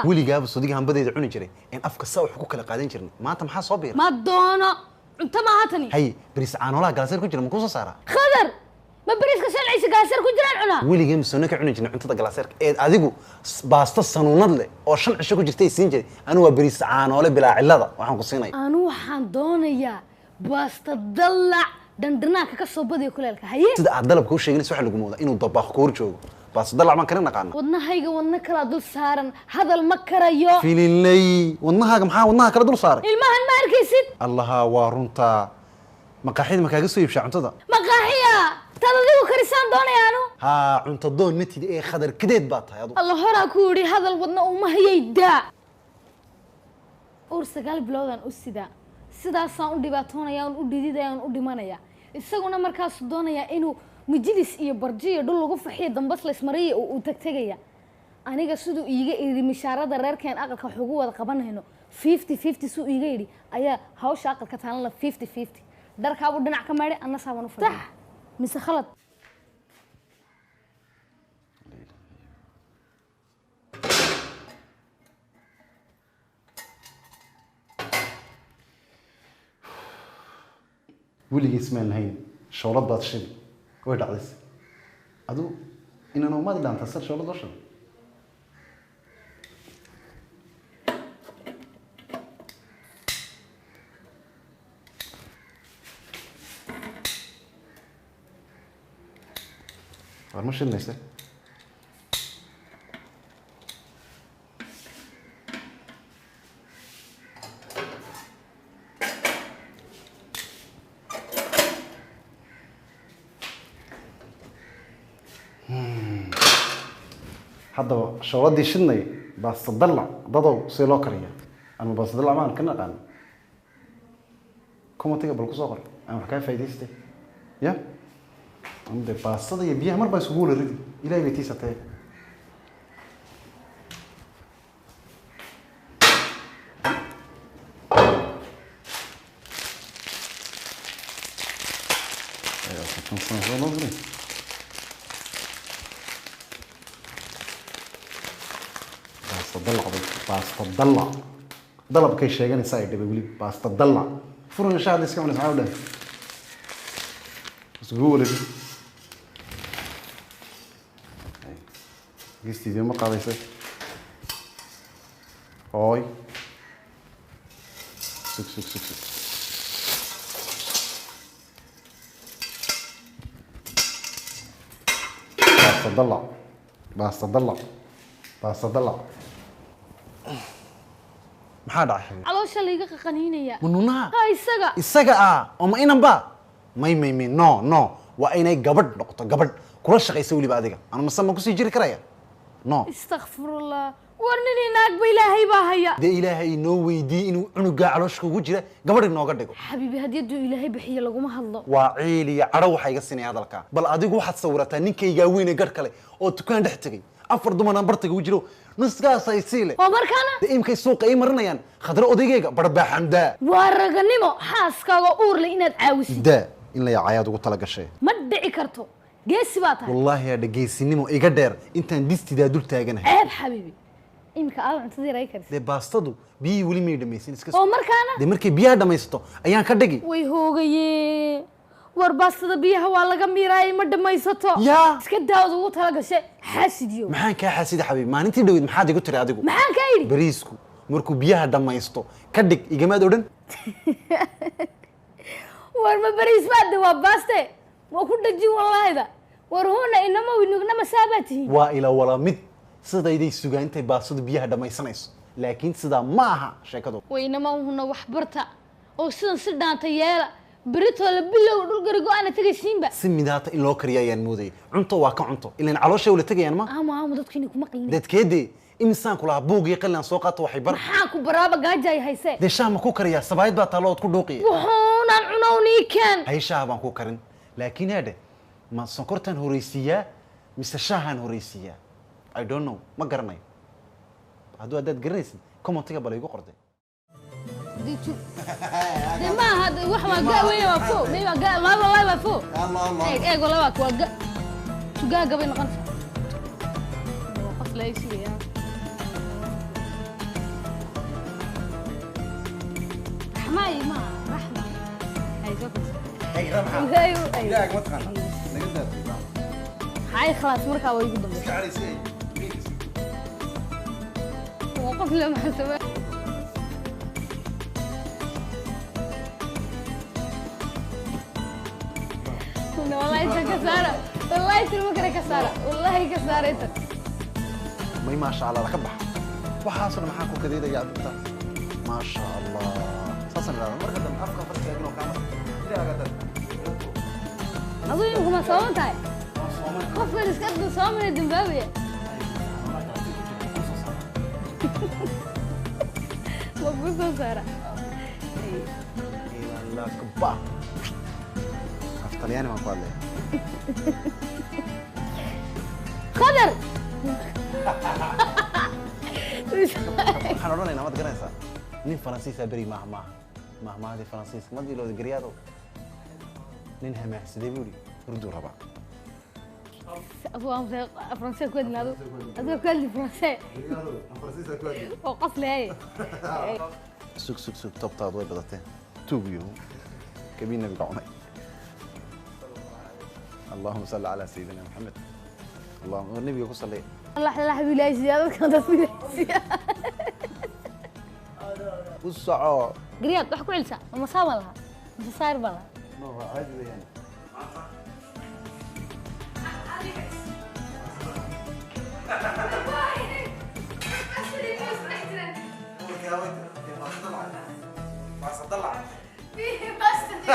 ولي جاب صديق هم بدأ يدعوني جري إن أفكار سوا حقوق القاعدين جرني ما أنت محا صابير ما دونا أنت ما هاتني هي بريس عن ولا جالسير كجرا مكوسة صارا خضر ما بريس كسر عيسى جالسير كجرا عنا ولي جيم سونك عني جرني أنت جالسير أديكو باست الصنونات لي أوشن عشان كجرتي سينجري أنا وبريس عن ولا بلا علة وحن قصيناي أنا وحن دونيا باست الضلع دندناك كسر بدي كلالك هي سيدا عدل بكوش شيء نسوي حلو جمودا إنه ضباخ كورجو بس ضلع ما كنا نقعنا ودنا هيجا ودنا كلا دول سارن هذا المكر يو في لي ودنا هاجم حا ودنا كلا دول صار المهن ما أركيسد الله وارنتا مقاحيد مكاجسو يبشع عنتدا مقاحية تلذيو كريسان دوني أنو ها عنت الدون نتي إيه خدر كديت باتها يا دو الله هرا كوري هذا الودنا وما هي يدا أورسقال بلودان أسدا سدا سان دباتونا يا ودي دا يا ودي مانا يا isaguna markaas doonaya inuu majlis iyo barjiyo dhul lagu faxiyo dambas la ismariyo uu tagtagaya aniga sidoo iiga iri mishaarada reerkeen aqalka xugu wada qabanayno 50-50 soo iiga iri ayaa hawsha aqalka taalan la 50-50 darkaabu dhinac ka maari anna saaban u fadhiyo mise khalad ولي اسمه الهين شورات بات شيء ويد عدس أدو إن أنا ما أدري عن تصير شورات وشو مش الناس هذا شورات دي شني بس تضلع ضدو سيلوكريا أنا بس تضلع ما كنا قال كم تيجي بالقصور أنا حكاية فايدستي يا عندي بس صدق يبيها مرة بسهولة ردي إلى بيتي ستة أيوة كم سنة نظري بس تضلع ضلب كي شيء يعني سايد بيقولي بس تضلع فرن شاد اسكو من سعوده بس هو اللي قستي دي ما قايسه هاي سك بس تضلع maxaa dhacay caloosha la iga qaqaniinaya mununaha ha isaga oo ma inan ba may no waa inay gabadh noqoto gabadh kula shaqeysa waliba adiga aan masama ku sii jiri karaya no astaghfirullah warnini naag ba ilaahay baa haya de ilaahay noo weydii inuu cunuga calooshka ugu jira gabadh inooga dhigo xabiibi hadiyadu ilaahay bixiyo laguma hadlo waa ciiliya caro waxa iga sinay hadalka bal adigu waxaad sawirataa ninkayga weyn ee gar kale oo dukaan dhex tagay afar duman bartiga u jiro nusgaas ay siile oo markaana imkay suuqa ay marinayaan khadra odaygeega barbaxanda waa raganimo xaaskaaga uur leh inaad caawisid da in la yacayaad ugu tala gashay ma dhici karto geesi baa tahay wallahi ya dhageysinimo iga dheer intaan distidaa dul taaganahay ceeb xabiibi imka aad cuntadii ray kartid de baastadu biyi wali may dhamaysin iska oo markaana de markay biyaha dhamaysto ayaan ka dhigi way hoogaye war baastada biyaha waa laga miiraayay ma dhamaysato iska daawad ugu tala gashay xasidiyo maxaan ka xasida xabiib maalintii dhaweyd maxaad igu tiri adigu maxaan ka yiri bariisku markuu biyaha dhamaysto ka dhig igamaad odhan war ma bariis baad waa baaste waa ku dhaji wallaahida war hoona inama winugna masaabati waa ila wala mid sidayday sugaantay baastadu biyaha dhamaysanayso laakiin sida ma aha sheekadu way inama huna wax barta oo sidan si dhaanta yeela بريتو لبلو دول غريغو انا تغيسينبا سميداتا ان لو كريا يان مودي cunto waa ka cunto ilaan calooshay wala tagayaan ma ama dadkini kuma qalin dadkeedii imsaan kula buug iyo qalan soo qaato waxay bar maxaa ku baraaba gaajay hayse de shaama ku kariya sabaayad baa talood ku dhuuqiy wuxuunan cunowni kan hay shaabaan ku karin laakiin hade ma sonkortan horeysiya mise shaahan horeysiya I don't know ma garanay haduu dad garanaysid commentiga bal igu qorday دي ما هذا وحما قاوي وفوق ميبا قا لا والله وفوق الله ايه والله واك واق شو قا قبل نقنص وقف لا يصير ما رحمة هاي شوفي هي رمحة ايوه ايوه لا ما تخنا نقدر هاي خلاص مركا way ugu dambeysay علي سي وقف لما حسب والله انت كسارة والله انت المكنة كسارة والله كسارة انت ما شاء الله كبح وحاصل معاكم كذا يا عبد ما شاء الله صاصن لا مرة قدم أفكار فرق يجنو كامل لا قدر أظن إنكم صومتها قف من اسكت صومنا الدمبابية مبسوطة سارة لا كبح أفطلياني ما قال لي خضر waxaan odhanaynaa maad garanaysaa nin faransiisa beri mahmaahadii faransiiska ma diilooda garyaado nin hamaahsaday buu yidhi hurduu rabaa فرنسا كود نادو هذا كود فرنسا وقص لي sug tobtaad way badatee tuugiyo kabiin nabiga cunay اللهم صل على سيدنا محمد اللهم النبي ku salliya الله حبيبي لا زيادة كانت في وسعوا قريات وحكوا علسا وما صار لها ما صار بلا ما هو عادي يعني فيه بس